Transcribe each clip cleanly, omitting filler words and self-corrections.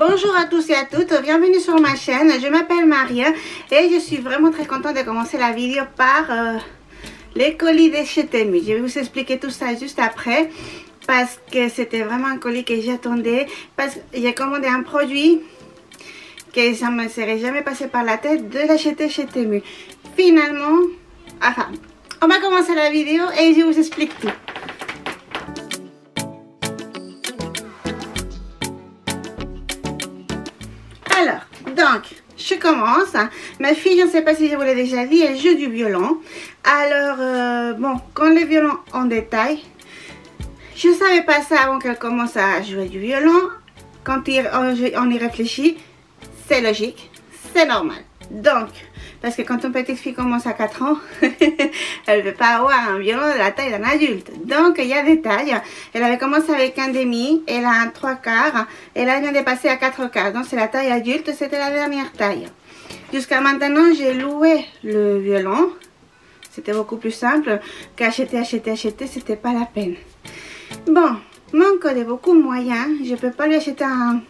Bonjour à tous et à toutes, bienvenue sur ma chaîne, je m'appelle Maria et je suis vraiment très contente de commencer la vidéo par les colis de chez Temu. Je vais vous expliquer tout ça juste après parce que c'était vraiment un colis que j'attendais, parce que j'ai commandé un produit que ça ne me serait jamais passé par la tête de l'acheter chez Temu. Finalement, enfin, on va commencer la vidéo et je vous explique tout. Alors, donc, je commence. Ma fille, je ne sais pas si je vous l'ai déjà dit, elle joue du violon. Alors, bon, quand le violon en détail, je ne savais pas ça avant qu'elle commence à jouer du violon. Quand on y réfléchit, c'est logique, c'est normal. Donc, parce que quand une petite fille commence à 4 ans, elle ne veut pas avoir un violon de la taille d'un adulte. Donc, il y a des tailles. Elle avait commencé avec un demi, elle a un 3/4, et là, elle vient de passer à 4/4. Donc, c'est la taille adulte, c'était la dernière taille. Jusqu'à maintenant, j'ai loué le violon. C'était beaucoup plus simple qu'acheter, c'était pas la peine. Bon, mon code est beaucoup moyen. Je ne peux pas lui acheter un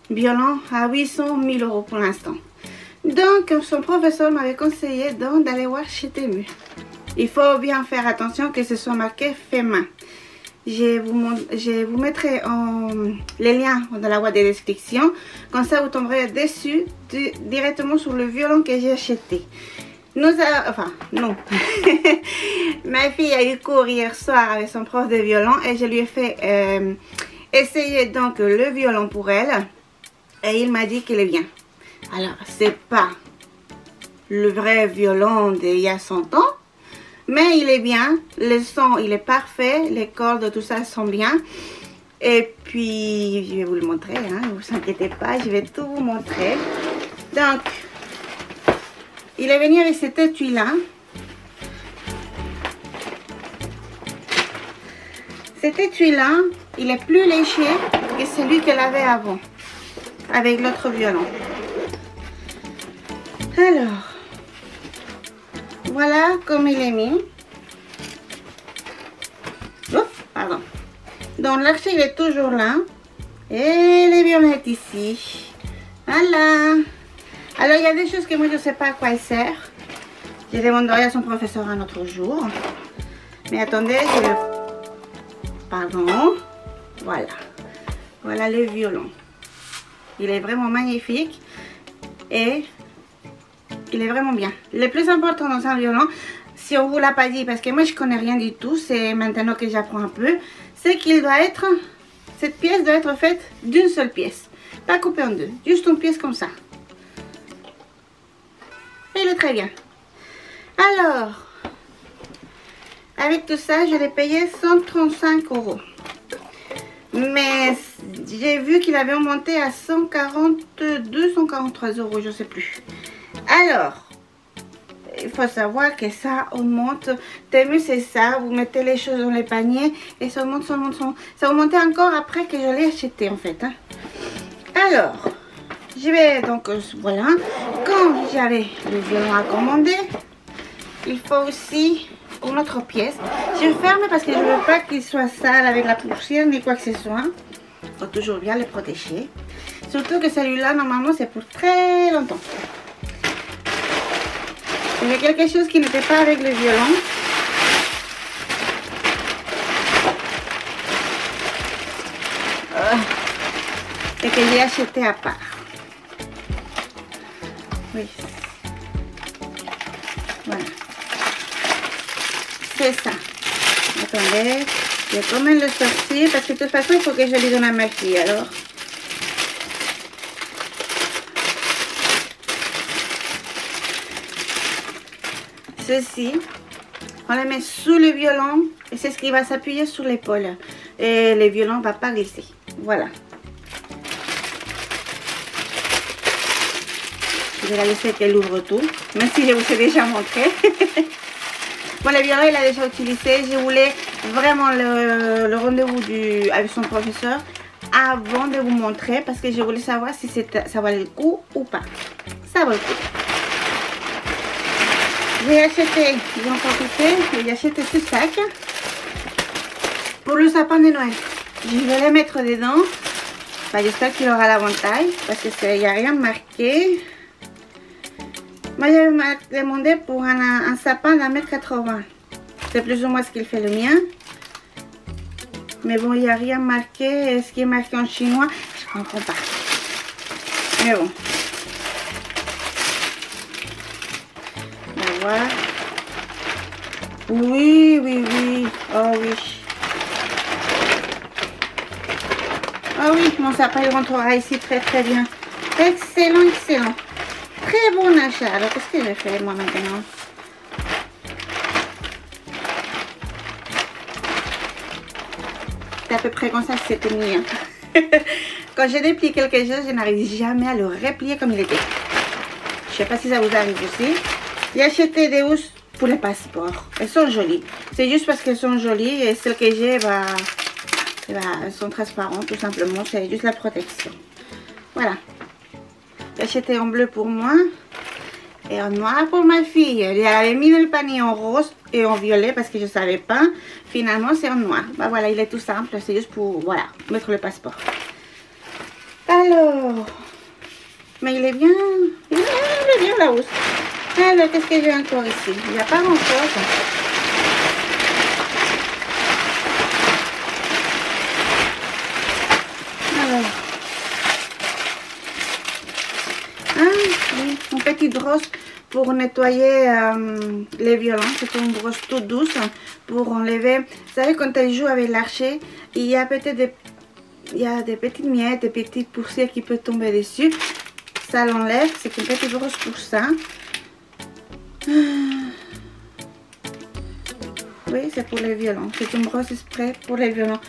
violon à 800 000 € pour l'instant. Donc, son professeur m'avait conseillé d'aller voir chez Temu. Il faut bien faire attention que ce soit marqué fait main. Je vous mettrai les liens dans la boîte de description. Comme ça, vous tomberez dessus directement sur le violon que j'ai acheté. Non. Ma fille a eu cours hier soir avec son prof de violon et je lui ai fait essayer donc le violon pour elle. Et il m'a dit qu'il est bien. Alors, c'est pas le vrai violon d'il y a 100 ans, mais il est bien. Le son, il est parfait. Les cordes, tout ça sont bien. Et puis, je vais vous le montrer, hein, ne vous inquiétez pas, je vais tout vous montrer. Donc, il est venu avec cet étui-là. Cet étui-là, il est plus léger que celui qu'elle avait avant, avec l'autre violon. Alors, voilà comme il est mis. Ouf, pardon. Donc l'archet il est toujours là. Et les violettes ici. Voilà. Alors il y a des choses que moi je ne sais pas à quoi elles servent. Je demanderai à son professeur un autre jour. Mais attendez, pardon. Voilà. Voilà le violon. Il est vraiment magnifique. Et il est vraiment bien. Le plus important dans un violon, si on ne vous l'a pas dit, parce que moi je connais rien du tout, c'est maintenant que j'apprends un peu, c'est qu'il doit être, cette pièce doit être faite d'une seule pièce. Pas coupée en deux, juste une pièce comme ça. Et il est très bien. Alors, avec tout ça, je l'ai payé 135 €. Mais j'ai vu qu'il avait augmenté à 142, 143 €, je ne sais plus. Alors, il faut savoir que ça augmente. Temu, c'est ça. Vous mettez les choses dans les paniers et ça augmente, ça augmente, ça augmente. Ça augmentait encore après que je l'ai acheté en fait. Hein. Alors, je vais donc, voilà. Quand j'avais le violon à commander, il faut aussi une autre pièce. Je ferme parce que je ne veux pas qu'il soit sale avec la poussière ni quoi que ce soit. Il faut toujours bien le protéger. Surtout que celui-là, normalement, c'est pour très longtemps. Il y a quelque chose qui n'était pas avec le violon. Et que j'ai acheté à part. Oui. Voilà. C'est ça. Attendez. Je vais quand même le sortir parce que de toute façon, il faut que je lui donne à ma fille. Alors. Ceci, on le met sous le violon et c'est ce qui va s'appuyer sur l'épaule. Et le violon ne va pas glisser. Voilà. Je vais la laisser qu'elle ouvre tout, même si je vous ai déjà montré. Bon, le violon, il a déjà utilisé. Je voulais vraiment le rendez-vous avec son professeur avant de vous montrer parce que je voulais savoir si ça valait le coup ou pas. Ça vaut le coup. J'ai acheté, j'ai acheté ce sac pour le sapin de Noël. Je vais les mettre dedans Bah, j'espère qu'il aura la bonne taille parce qu'il n'y a rien marqué. Moi j'avais demandé pour un sapin d'1,80 m. C'est plus ou moins ce qu'il fait le mien. Mais bon, il n'y a rien marqué. Ce qui est marqué en chinois, je ne comprends pas. Mais bon. On va voir. Oui, oui, oui. Oh oui. Oh oui, mon sapin il rentrera ici très très bien. Excellent, excellent. Très bon achat. Alors, qu'est-ce que je fais moi maintenant? C'est à peu près comme ça que c'était mis. Quand je déplie quelque chose, je n'arrive jamais à le replier comme il était. Je sais pas si ça vous arrive aussi. J'ai acheté des housses pour les passeports. Elles sont jolies. C'est juste parce qu'elles sont jolies et celles que j'ai, elles sont transparentes tout simplement. C'est juste la protection. Voilà. J'ai acheté en bleu pour moi et en noir pour ma fille. Elle avait mis dans le panier en rose et en violet parce que je ne savais pas. Finalement, c'est en noir. Bah voilà, il est tout simple. C'est juste pour, voilà, mettre le passeport. Alors, mais il est bien la housse. Alors, qu'est-ce que j'ai encore ici? Il n'y a pas grand-chose. Alors, oui, une petite brosse pour nettoyer les violons. C'est une brosse toute douce pour enlever. Vous savez, quand elle joue avec l'archer, il y a peut-être des petites miettes, des petites poussières qui peuvent tomber dessus. Ça l'enlève. C'est une petite brosse pour ça. Oui, c'est pour les violons. C'est une brosse exprès pour les violons.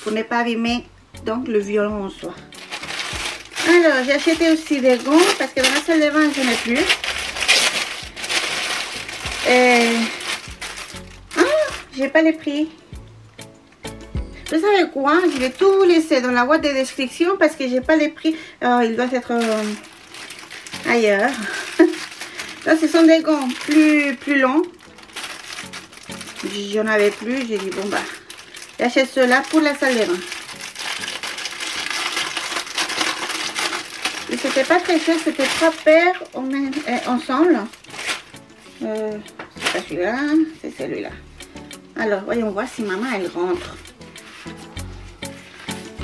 Pour ne pas abîmer donc le violon en soi. Alors, j'ai acheté aussi des gants parce que dans la salle de bain, je n'en ai plus. J'ai pas les prix. Vous savez quoi? Je vais tout laisser dans la boîte de description parce que j'ai pas les prix. Alors, il doit être ailleurs. Là, ce sont des gants plus longs. J'en avais plus. J'ai dit, bon, bah, j'achète ceux-là pour la salle de bain. Et c'était pas très cher. C'était 3 paires ensemble. C'est pas celui-là. C'est celui-là. Alors, voyons voir si maman, elle rentre.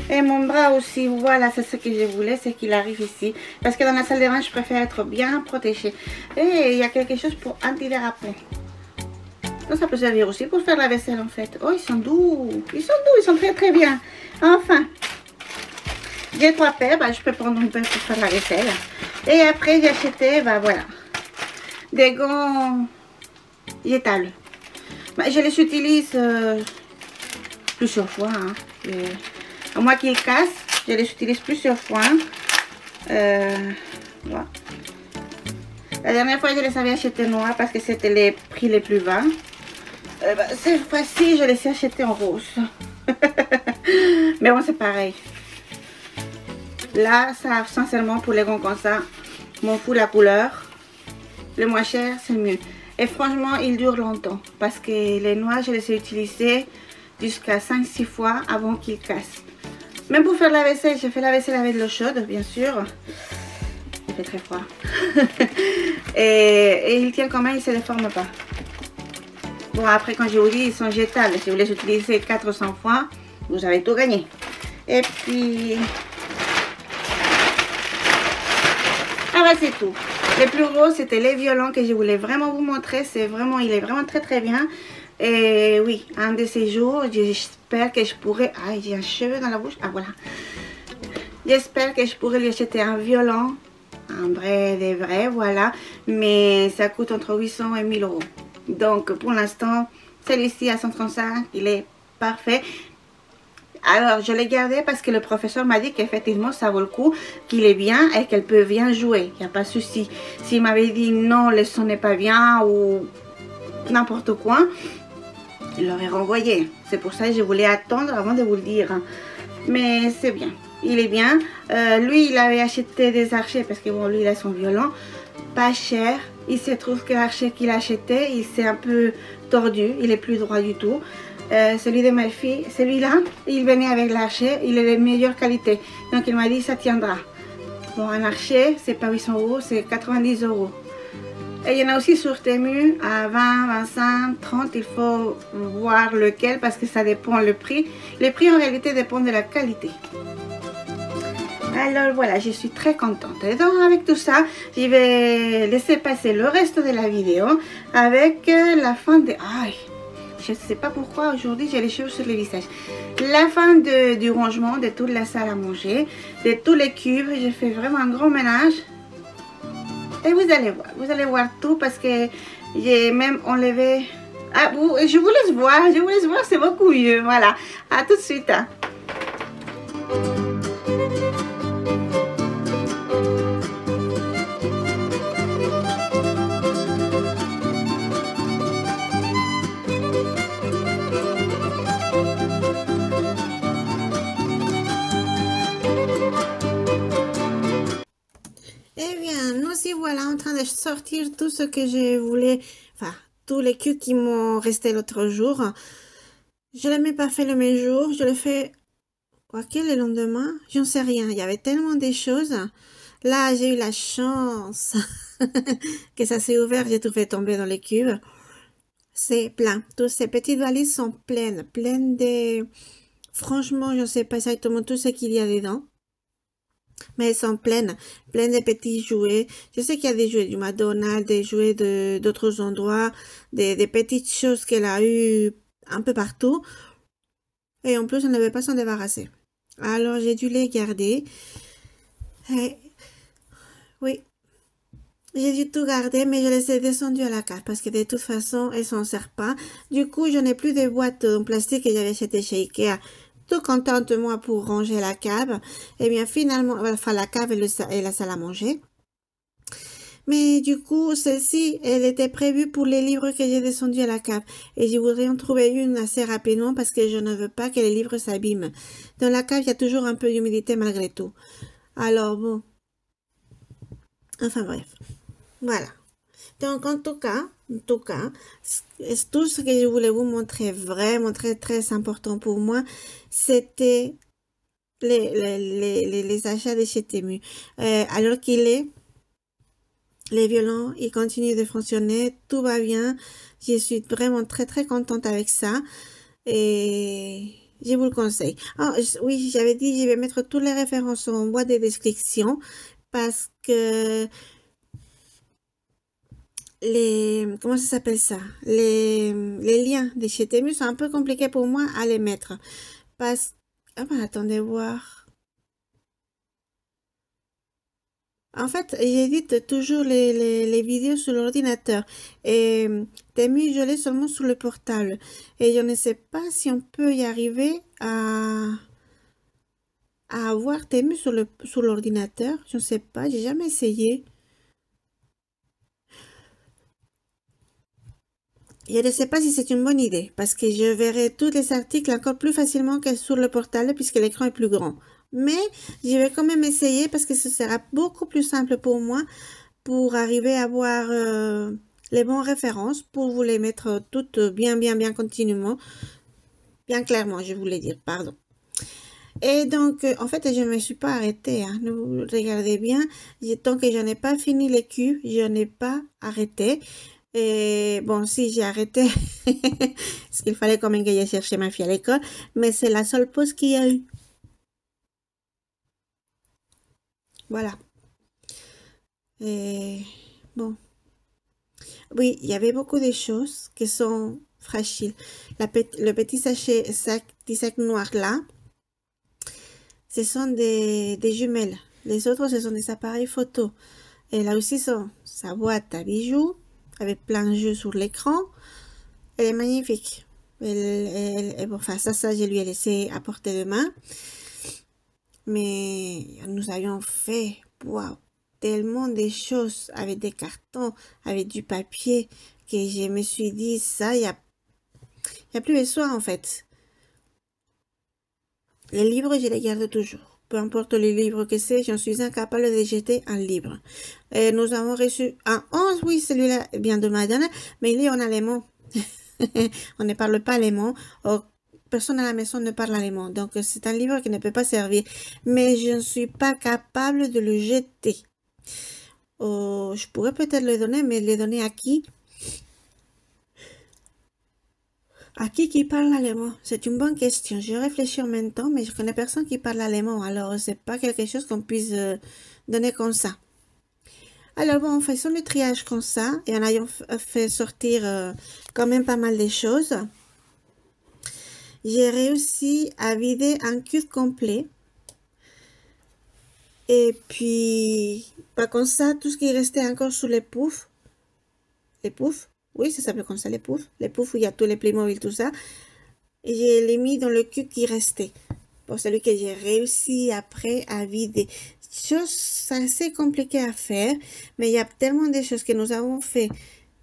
Et mon bras aussi, voilà, c'est ce que je voulais, c'est qu'il arrive ici. Parce que dans la salle de bain, je préfère être bien protégée. Et il y a quelque chose pour antidérapant. Donc ça peut servir aussi pour faire la vaisselle en fait. Oh, ils sont doux. Ils sont doux, ils sont très très bien. Enfin, j'ai 3 paires, bah, je peux prendre une paire pour faire la vaisselle. Et après, j'ai acheté, bah voilà, des gants jetables. Bah, je les utilise plusieurs fois. Hein. À moins qu'ils cassent, je les utilise plusieurs fois. Voilà. La dernière fois, je les avais achetés noirs parce que c'était les prix les plus bas. Bah, cette fois-ci, je les ai achetés en rose. Mais bon, c'est pareil. Là, ça, sincèrement, pour les gants comme ça, m'en fout la couleur. Le moins cher, c'est mieux. Et franchement, ils durent longtemps. Parce que les noirs, je les ai utilisés jusqu'à 5-6 fois avant qu'ils cassent. Même pour faire la vaisselle, je fais la vaisselle avec de l'eau chaude, bien sûr. Il fait très froid. et il tient quand même, il ne se déforme pas. Bon, après, quand je vous dis, ils sont jetables. Si vous les utilisez 400 fois, vous avez tout gagné. Et puis... ah bah c'est tout. Les plus gros, c'était les violons que je voulais vraiment vous montrer. C'est vraiment, il est vraiment très très bien. Et oui, un de ces jours, j'espère que je pourrai... ah, j'ai un cheveu dans la bouche. Ah, voilà. J'espère que je pourrai lui acheter un violon. Un vrai, des vrais, voilà. Mais ça coûte entre 800 et 1000 euros. Donc, pour l'instant, celui-ci à 135, il est parfait. Alors, je l'ai gardé parce que le professeur m'a dit qu'effectivement, ça vaut le coup, qu'il est bien et qu'elle peut bien jouer. Il n'y a pas de souci. S'il m'avait dit non, le son n'est pas bien ou n'importe quoi, je l'aurais renvoyé. C'est pour ça que je voulais attendre avant de vous le dire. Mais c'est bien. Il est bien. Lui, il avait acheté des archers parce que bon, lui, il a son violon. Pas cher. Il se trouve que l'archer qu'il a acheté, il s'est un peu tordu. Il est plus droit du tout. celui de ma fille, celui-là, il venait avec l'archer, il est de meilleure qualité. Donc il m'a dit ça tiendra. Bon, un archer, c'est pas 800 euros, c'est 90 euros. Et il y en a aussi sur Temu à 20, 25, 30. Il faut voir lequel parce que ça dépend le prix. Le prix en réalité dépend de la qualité. Alors voilà, je suis très contente. Et donc avec tout ça, je vais laisser passer le reste de la vidéo avec la fin de... Aïe, je ne sais pas pourquoi aujourd'hui j'ai les cheveux sur le visage. La fin du rangement de toute la salle à manger, de tous les cubes. J'ai fait vraiment un grand ménage. Et vous allez voir tout parce que j'ai même enlevé... Ah, je vous laisse voir, c'est beaucoup mieux. Voilà, à tout de suite. Hein. Eh bien, nous y voilà en train de sortir tout ce que je voulais, enfin, tous les culs qui m'ont resté l'autre jour. Je ne l'ai même pas fait le même jour, je l'ai fait, quoi que le lendemain, j'en sais rien, il y avait tellement de choses. Là, j'ai eu la chance que ça s'est ouvert, j'ai tout fait tomber dans les cubes. C'est plein, toutes ces petites valises sont pleines, pleines de... Franchement, je ne sais pas exactement tout ce qu'il y a dedans. Mais elles sont pleines, pleines de petits jouets. Je sais qu'il y a des jouets du McDonald's, des jouets d'autres endroits, des petites choses qu'elle a eues un peu partout. Et en plus, on ne devait pas s'en débarrasser. Alors, j'ai dû les garder. Et, oui, j'ai dû tout garder, mais je les ai descendues à la cave parce que de toute façon, elles ne s'en servent pas. Du coup, je n'ai plus de boîtes en plastique que j'avais achetées chez Ikea. Tout contente moi pour ranger la cave. Et bien finalement, enfin la cave et la salle à manger. Mais du coup, celle-ci, elle était prévue pour les livres que j'ai descendus à la cave. Et je voudrais en trouver une assez rapidement parce que je ne veux pas que les livres s'abîment. Dans la cave, il y a toujours un peu d'humidité malgré tout. Alors bon. Enfin bref. Voilà. Donc en tout cas, tout ce que je voulais vous montrer, vraiment très important pour moi, c'était les achats de chez Temu. Alors qu'il est, les violons, ils continuent de fonctionner, tout va bien. Je suis vraiment très contente avec ça. Et je vous le conseille. Oh, oui, j'avais dit, je vais mettre toutes les références en boîte de description parce que comment ça s'appelle ça? Les liens de chez Temu sont un peu compliqués pour moi à les mettre. Parce ah ben, attendez voir. En fait, j'édite toujours les vidéos sur l'ordinateur. Et Temu, je l'ai seulement sur le portable. Et je ne sais pas si on peut y arriver à avoir Temu sur l'ordinateur. Je ne sais pas, j'ai jamais essayé. Je ne sais pas si c'est une bonne idée, parce que je verrai tous les articles encore plus facilement que sur le portable, puisque l'écran est plus grand. Mais je vais quand même essayer, parce que ce sera beaucoup plus simple pour moi, pour arriver à avoir les bonnes références, pour vous les mettre toutes bien continuellement, bien clairement, je voulais dire, pardon. Et donc, en fait, je ne me suis pas arrêtée, hein. Vous regardez bien, tant que je n'ai pas fini les cubes, je n'ai pas arrêté. Et bon, si j'ai arrêté, parce qu'il fallait quand même que j'aille chercher ma fille à l'école, mais c'est la seule pause qu'il y a eu. Voilà. Et bon. Oui, il y avait beaucoup de choses qui sont fragiles. Le petit sac noir là, ce sont des jumelles. Les autres, ce sont des appareils photo. Et là aussi, sa boîte à bijoux, avec plein de jeux sur l'écran. Elle est magnifique. Enfin, ça, je lui ai laissé à portée de main. Mais nous avions fait, waouh, tellement de choses avec des cartons, avec du papier, que je me suis dit, ça, il y a plus besoin, en fait. Les livres, je les garde toujours. Peu importe les livres que c'est, j'en suis incapable de jeter un livre. Nous avons reçu un 11, oui, celui-là vient de Madonna, mais il est en allemand. On ne parle pas allemand. Personne à la maison ne parle allemand. Donc, c'est un livre qui ne peut pas servir. Mais je ne suis pas capable de le jeter. Je pourrais peut-être le donner, mais le donner à qui? À qui parle allemand? C'est une bonne question. Je réfléchis en même temps, mais je connais personne qui parle allemand. Alors, c'est pas quelque chose qu'on puisse donner comme ça. Alors bon, faisons le triage comme ça et en ayant fait sortir quand même pas mal de choses. J'ai réussi à vider un cube complet. Et puis, pas comme ça, tout ce qui restait encore sous les poufs. Les poufs? Oui, ça s'appelle comme ça, les poufs. Les poufs où il y a tous les Playmobil, tout ça. Et je l'ai mis dans le cube qui restait. Pour celui que j'ai réussi après à vider. Chose assez compliquée à faire, mais il y a tellement de choses que nous avons fait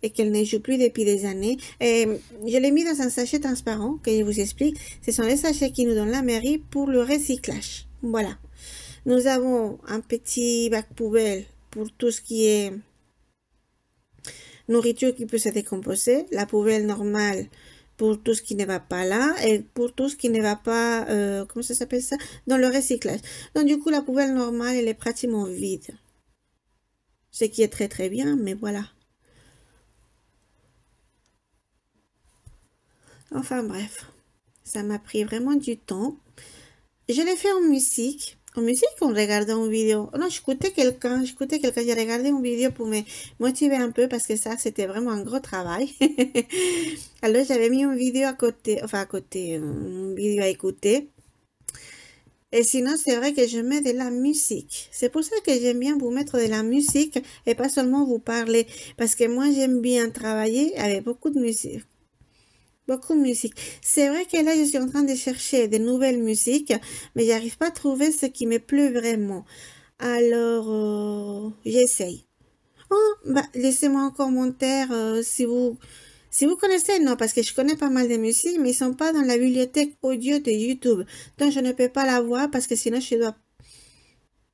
et qu'elle ne joue plus depuis des années. Et je l'ai mis dans un sachet transparent que je vous explique. Ce sont les sachets qui nous donnent la mairie pour le recyclage. Voilà. Nous avons un petit bac poubelle pour tout ce qui est nourriture qui peut se décomposer, la poubelle normale pour tout ce qui ne va pas là et pour tout ce qui ne va pas, comment ça s'appelle ça, dans le recyclage. Donc du coup, la poubelle normale, elle est pratiquement vide. Ce qui est très très bien, mais voilà. Enfin bref, ça m'a pris vraiment du temps. Je l'ai fait en musique. En musique, on regardait une vidéo. Non, j'écoutais quelqu'un. J'ai regardé une vidéo pour me motiver un peu parce que ça, c'était vraiment un gros travail. Alors, j'avais mis une vidéo à côté, enfin à côté, une vidéo à écouter. Et sinon, c'est vrai que je mets de la musique. C'est pour ça que j'aime bien vous mettre de la musique et pas seulement vous parler. Parce que moi, j'aime bien travailler avec beaucoup de musique. Beaucoup de musique. C'est vrai que là, je suis en train de chercher de nouvelles musiques, mais j'arrive pas à trouver ce qui me plaît vraiment. Alors, j'essaye. Oh, bah, laissez-moi un commentaire si vous connaissez, non, parce que je connais pas mal de musiques, mais ils sont pas dans la bibliothèque audio de YouTube. Donc, je ne peux pas la voir parce que sinon, je dois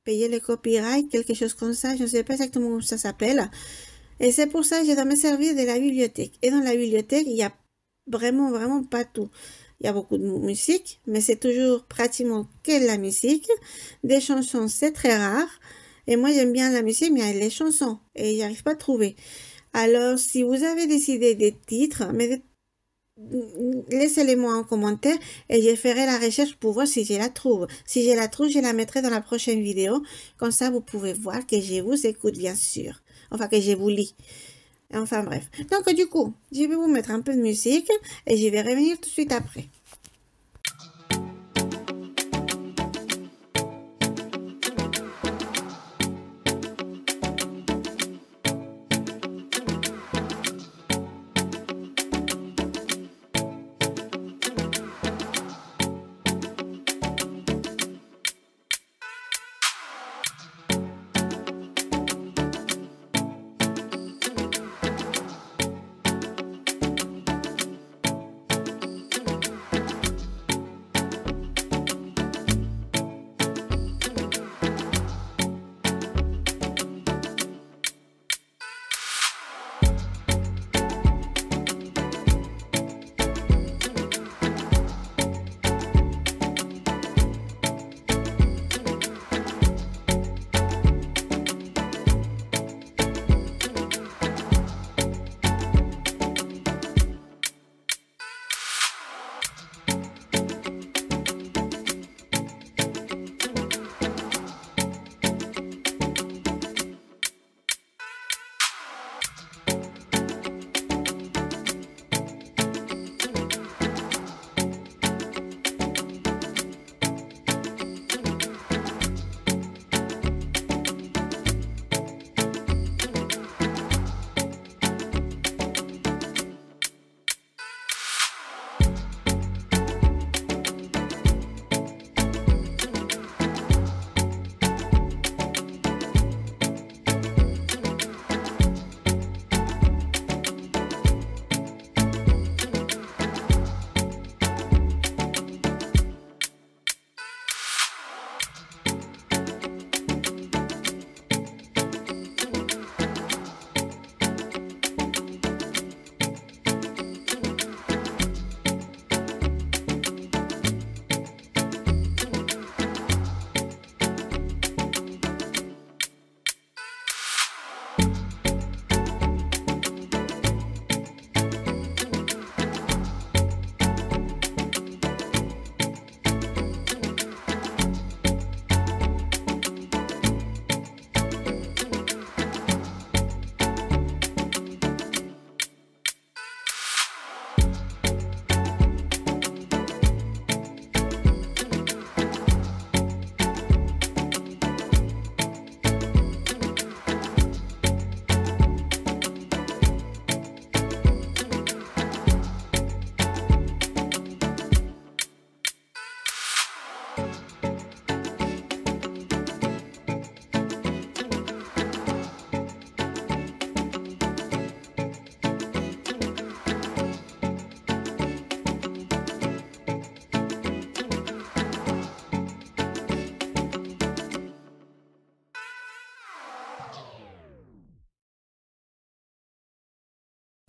payer les copyrights, quelque chose comme ça. Je ne sais pas exactement comment ça s'appelle. Et c'est pour ça que je dois me servir de la bibliothèque. Et dans la bibliothèque, il y a vraiment pas tout. Il y a beaucoup de musique, mais c'est toujours pratiquement que la musique. Des chansons, c'est très rare. Et moi, j'aime bien la musique, mais il y a les chansons. Et il n'y arrive pas à trouver. Alors, si vous avez décidé des titres, mais laissez-les moi en commentaire et je ferai la recherche pour voir si je la trouve. Si je la trouve, je la mettrai dans la prochaine vidéo. Comme ça, vous pouvez voir que je vous écoute, bien sûr. Enfin, que je vous lis. Enfin bref. Donc du coup, je vais vous mettre un peu de musique et je vais revenir tout de suite après.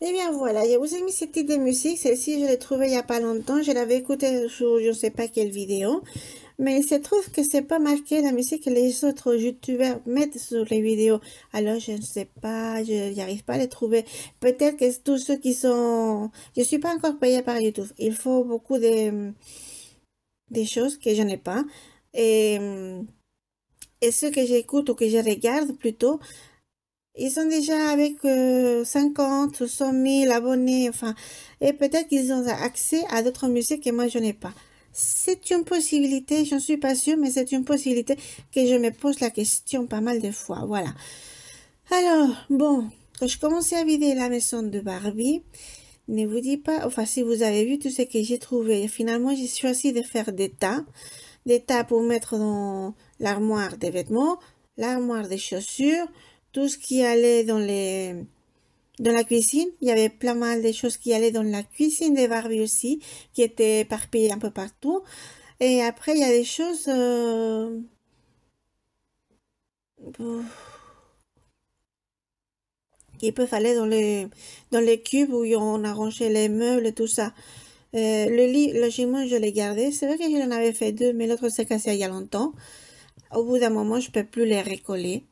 Et bien voilà, je vous ai mis cette idée de musique. Celle-ci, je l'ai trouvée il n'y a pas longtemps. Je l'avais écoutée sur je ne sais pas quelle vidéo. Mais il se trouve que c'est pas marqué la musique que les autres youtubeurs mettent sur les vidéos. Alors je ne sais pas, je n'y arrive pas à les trouver. Peut-être que tous ceux qui sont... Je suis pas encore payée par YouTube. Il faut beaucoup des choses que je n'ai pas. Et, et ceux que j'écoute ou que je regarde plutôt, ils sont déjà avec 50 ou 100 000 abonnés, enfin, et peut-être qu'ils ont accès à d'autres musiques que moi je n'ai pas. C'est une possibilité, je ne suis pas sûre, mais c'est une possibilité que je me pose la question pas mal de fois, voilà. Alors, bon, quand je commençais à vider la maison de Barbie, ne vous dis pas, enfin, si vous avez vu tout ce que j'ai trouvé, finalement, j'ai choisi de faire des tas pour mettre dans l'armoire des vêtements, l'armoire des chaussures, tout ce qui allait dans la cuisine. Il y avait plein mal de choses qui allaient dans la cuisine de Barbie aussi, qui étaient éparpillées un peu partout. Et après, il y a des choses qui peuvent aller dans les cubes où on a rangé les meubles et tout ça. Le lit, logiquement, je l'ai gardé. C'est vrai que j'en avais fait deux, mais l'autre s'est cassé il y a longtemps. Au bout d'un moment, je ne peux plus les recoller.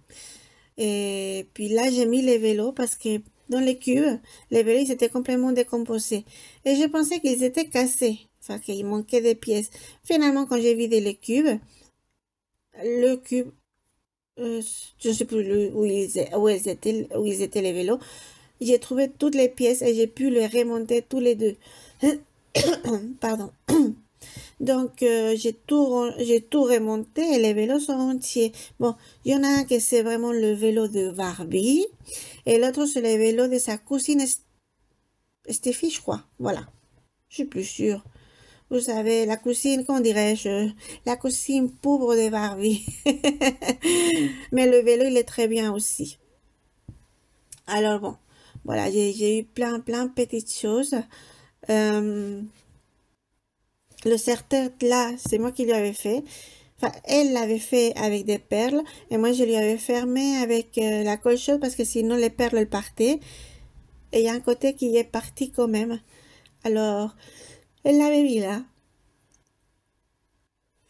Et puis là, j'ai mis les vélos parce que dans les cubes, les vélos, ils étaient complètement décomposés. Et je pensais qu'ils étaient cassés, enfin qu'il manquait des pièces. Finalement, quand j'ai vidé les cubes, le cube, je ne sais plus où ils étaient les vélos, j'ai trouvé toutes les pièces et j'ai pu les remonter tous les deux. Pardon. Donc, j'ai tout remonté et les vélos sont entiers. Bon, il y en a un qui c'est vraiment le vélo de Barbie et l'autre c'est le vélo de sa cousine Stéphie, je crois. Voilà. Je suis plus sûre. Vous savez, la cousine, comment dirais-je, la cousine pauvre de Barbie. Mais le vélo, il est très bien aussi. Alors bon, voilà, j'ai eu plein de petites choses. Le serre-tête là, c'est moi qui lui avais fait. Enfin, elle l'avait fait avec des perles et moi je lui avais fermé avec la colle chaude parce que sinon les perles elles partaient. Et il y a un côté qui est parti quand même. Alors, elle l'avait mis là.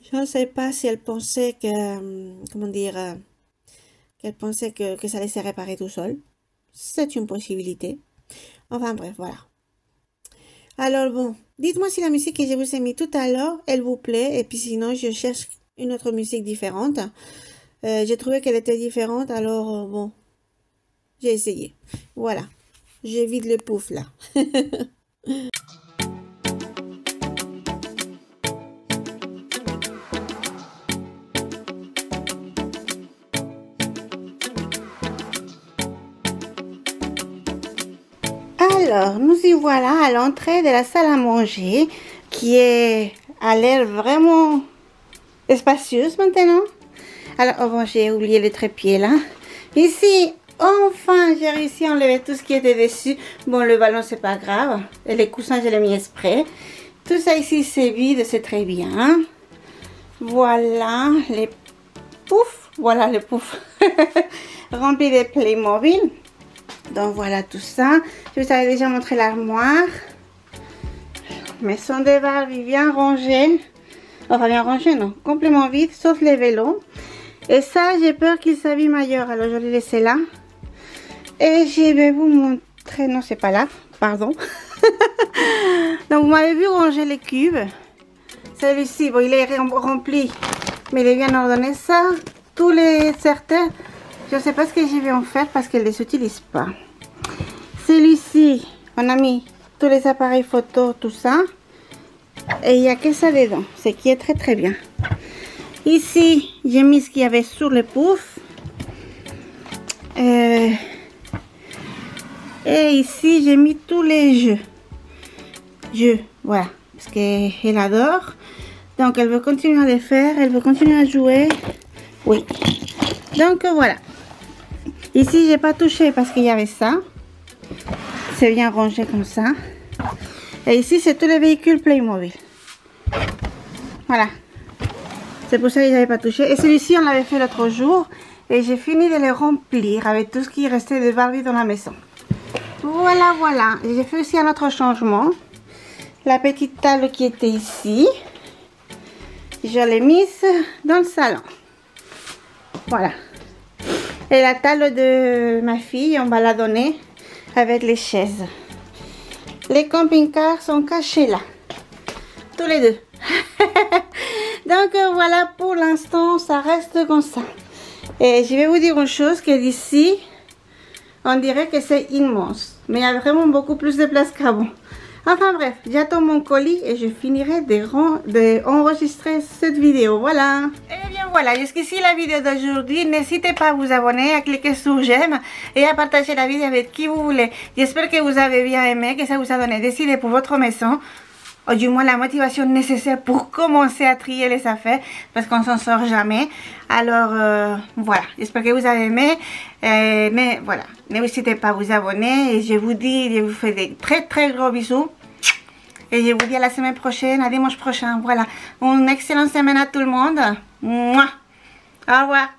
Je ne sais pas si elle pensait que, comment dire, qu'elle pensait que ça allait se réparer tout seul. C'est une possibilité. Enfin bref, voilà. Alors bon, dites-moi si la musique que je vous ai mis tout à l'heure, elle vous plaît. Et puis sinon, je cherche une autre musique différente. J'ai trouvé qu'elle était différente, alors bon, j'ai essayé. Voilà, je vide le pouf là. Alors, nous y voilà à l'entrée de la salle à manger qui a l'air vraiment spacieuse maintenant. Alors, oh bon, j'ai oublié le trépied là. Ici, enfin, j'ai réussi à enlever tout ce qui était dessus. Bon, le ballon, c'est pas grave. Et les coussins, je les ai mis exprès. Tout ça ici, c'est vide, c'est très bien. Voilà, les poufs. Voilà, les poufs. Remplis de Playmobil. Donc voilà tout ça. Je vous avais déjà montré l'armoire. Maison de Barbie bien rangée. Enfin bien rangée non, complètement vide sauf les vélos. Et ça j'ai peur qu'il s'abîme ailleurs. Alors je l'ai laissé là. Et je vais vous montrer. Non c'est pas là, pardon. Donc vous m'avez vu ranger les cubes. Celui-ci, bon il est rempli. Mais il est bien ordonné ça. Tous les certains. Je ne sais pas ce que je vais en faire parce qu'elle ne les utilise pas. Celui-ci, on a mis tous les appareils photo, tout ça. Et il n'y a que ça dedans, ce qui est très bien. Ici, j'ai mis ce qu'il y avait sur le pouf. Et ici, j'ai mis tous les jeux. Voilà, parce qu'elle adore. Donc, elle veut continuer à les faire, elle veut continuer à jouer. Oui. Donc, voilà. Ici, j'ai pas touché parce qu'il y avait ça. C'est bien rangé comme ça. Et ici, c'est tous les véhicules Playmobil. Voilà. C'est pour ça que j'avais pas touché. Et celui-ci, on l'avait fait l'autre jour. Et j'ai fini de les remplir avec tout ce qui restait de Barbie dans la maison. Voilà, voilà. J'ai fait aussi un autre changement. La petite table qui était ici, je l'ai mise dans le salon. Voilà. Et la table de ma fille, on va la donner avec les chaises. Les camping-cars sont cachés là. Tous les deux. Donc voilà, pour l'instant, ça reste comme ça. Et je vais vous dire une chose, que d'ici, on dirait que c'est immense. Mais il y a vraiment beaucoup plus de place qu'avant. Enfin bref, j'attends mon colis et je finirai d'enregistrer cette vidéo. Voilà. Et bien voilà, jusqu'ici la vidéo d'aujourd'hui. N'hésitez pas à vous abonner, à cliquer sur j'aime et à partager la vidéo avec qui vous voulez. J'espère que vous avez bien aimé, que ça vous a donné des idées pour votre maison. Ou du moins la motivation nécessaire pour commencer à trier les affaires. Parce qu'on s'en sort jamais. Alors voilà, j'espère que vous avez aimé. Mais voilà, n'hésitez pas à vous abonner. Et je vous dis, je vous fais des très gros bisous. Et je vous dis à la semaine prochaine, à dimanche prochain. Voilà, une excellente semaine à tout le monde. Mouah. Au revoir.